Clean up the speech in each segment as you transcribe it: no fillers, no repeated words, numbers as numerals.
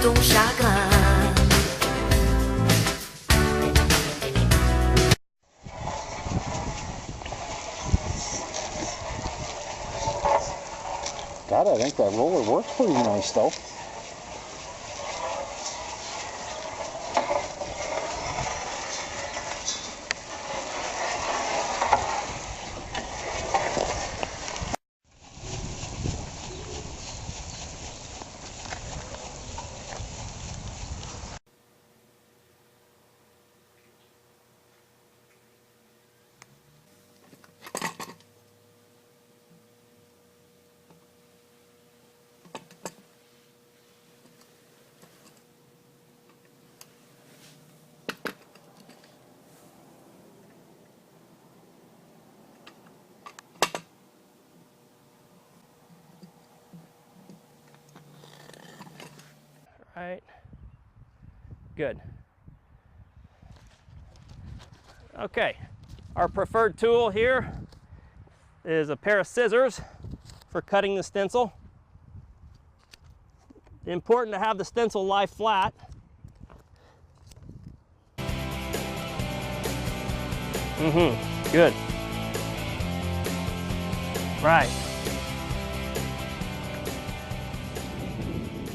ton chagrin. God, I think that roller works pretty nice though. Right. Good. Okay, our preferred tool here is a pair of scissors for cutting the stencil. Important to have the stencil lie flat. Good. Right.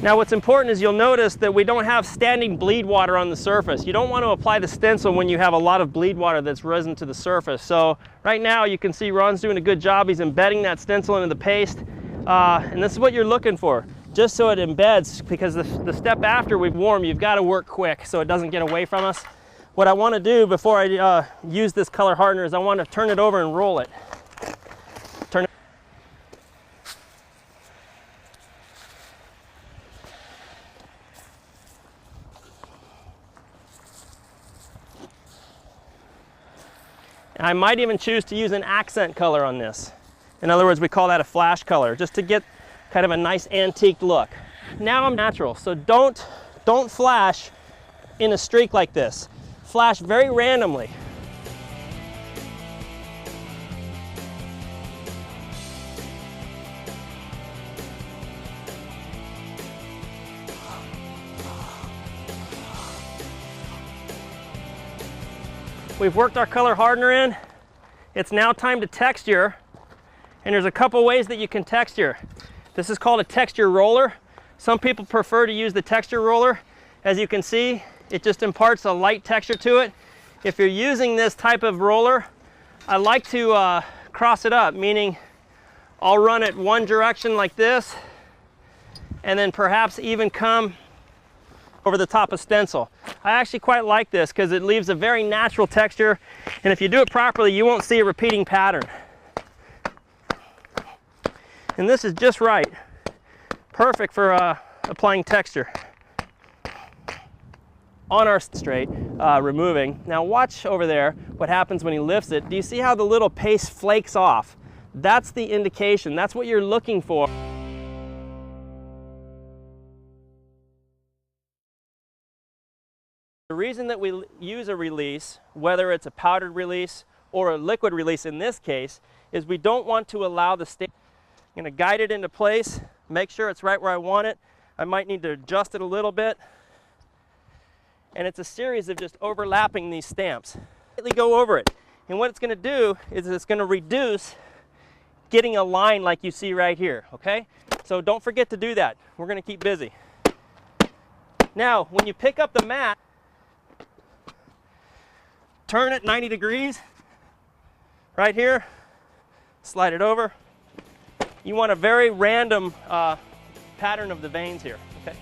Now what's important is you'll notice that we don't have standing bleed water on the surface. You don't want to apply the stencil when you have a lot of bleed water that's risen to the surface. So right now you can see Ron's doing a good job. He's embedding that stencil into the paste. And this is what you're looking for, just so it embeds, because the step after we've warmed, you've got to work quick so it doesn't get away from us. What I want to do before I use this color hardener is I want to turn it over and roll it. I might even choose to use an accent color on this. In other words, we call that a flash color, just to get kind of a nice antique look. Now I'm natural, so don't flash in a streak like this. Flash very randomly. We've worked our color hardener in. It's now time to texture. And there's a couple ways that you can texture. This is called a texture roller. Some people prefer to use the texture roller. As you can see, it just imparts a light texture to it. If you're using this type of roller, I like to cross it up, meaning I'll run it one direction like this, and then perhaps even come over the top of stencil. I actually quite like this because it leaves a very natural texture, and if you do it properly, you won't see a repeating pattern. And this is just right. Perfect for applying texture. On our straight, removing. Now watch over there what happens when he lifts it. Do you see how the little paste flakes off? That's the indication. That's what you're looking for. The reason that we use a release, whether it's a powdered release or a liquid release in this case, is we don't want to allow the stamp. I'm going to guide it into place, make sure it's right where I want it. I might need to adjust it a little bit. And it's a series of just overlapping these stamps. Go over it. And what it's going to do is it's going to reduce getting a line like you see right here, okay? So don't forget to do that. We're going to keep busy. Now, when you pick up the mat, turn it 90 degrees, right here, slide it over. You want a very random pattern of the veins here, okay?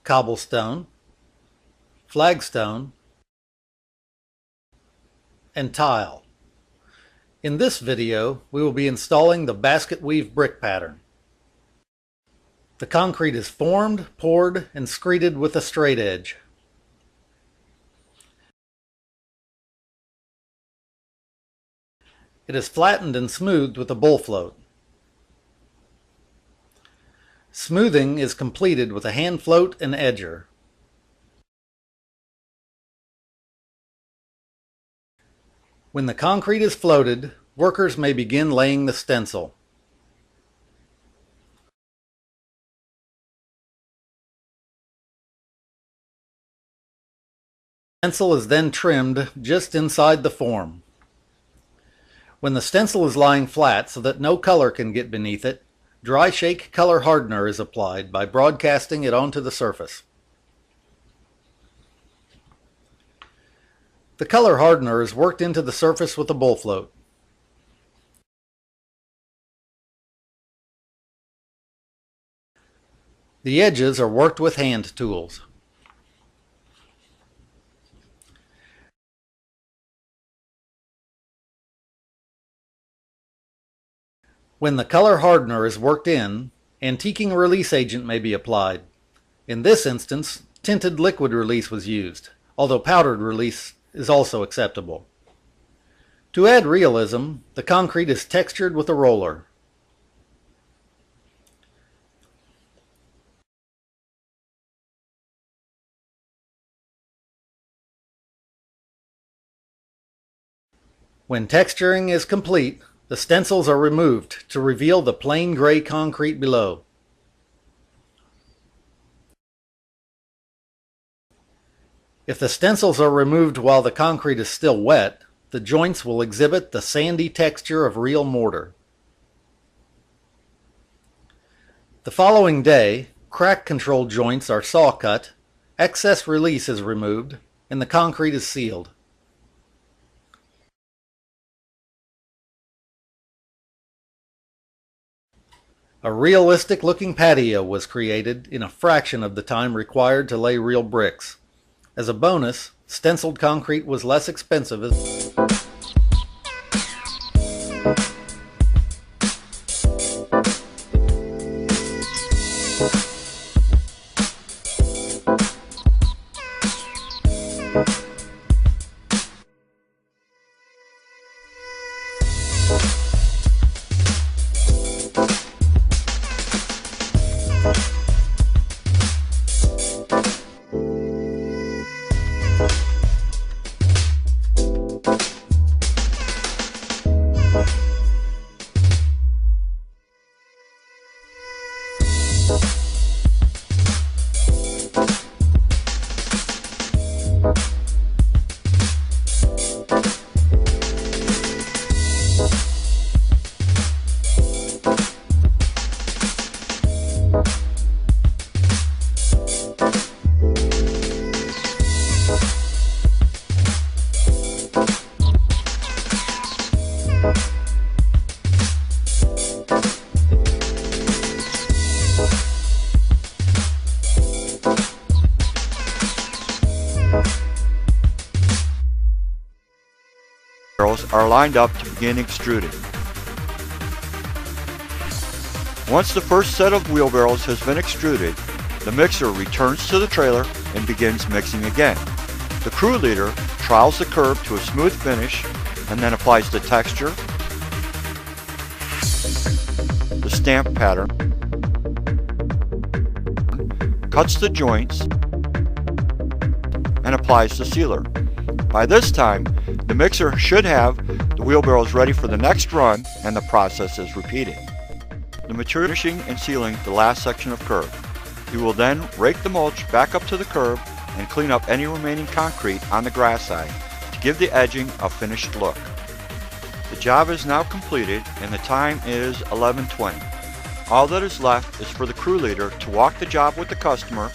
Cobblestone, flagstone, and tile. In this video, we will be installing the basket weave brick pattern. The concrete is formed, poured, and screeded with a straight edge. It is flattened and smoothed with a bull float. Smoothing is completed with a hand float and edger. When the concrete is floated, workers may begin laying the stencil. The stencil is then trimmed just inside the form. When the stencil is lying flat so that no color can get beneath it, dry shake color hardener is applied by broadcasting it onto the surface. The color hardener is worked into the surface with a bull float. The edges are worked with hand tools. When the color hardener is worked in, antiquing release agent may be applied. In this instance, tinted liquid release was used, although powdered release is also acceptable. To add realism, the concrete is textured with a roller. When texturing is complete, the stencils are removed to reveal the plain gray concrete below. If the stencils are removed while the concrete is still wet, the joints will exhibit the sandy texture of real mortar. The following day, crack control joints are saw cut, excess release is removed, and the concrete is sealed. A realistic looking patio was created in a fraction of the time required to lay real bricks. As a bonus, stenciled concrete was less expensive. barrels are lined up to begin extruding. Once the first set of wheel barrels has been extruded, the mixer returns to the trailer and begins mixing again. The crew leader trowels the curb to a smooth finish and then applies the texture, the stamp pattern, cuts the joints, and applies the sealer. By this time, the mixer should have the wheel barrels ready for the next run, and the process is repeated. The material finishing and sealing the last section of curb. You will then rake the mulch back up to the curb and clean up any remaining concrete on the grass side to give the edging a finished look. The job is now completed and the time is 11:20. All that is left is for the crew leader to walk the job with the customer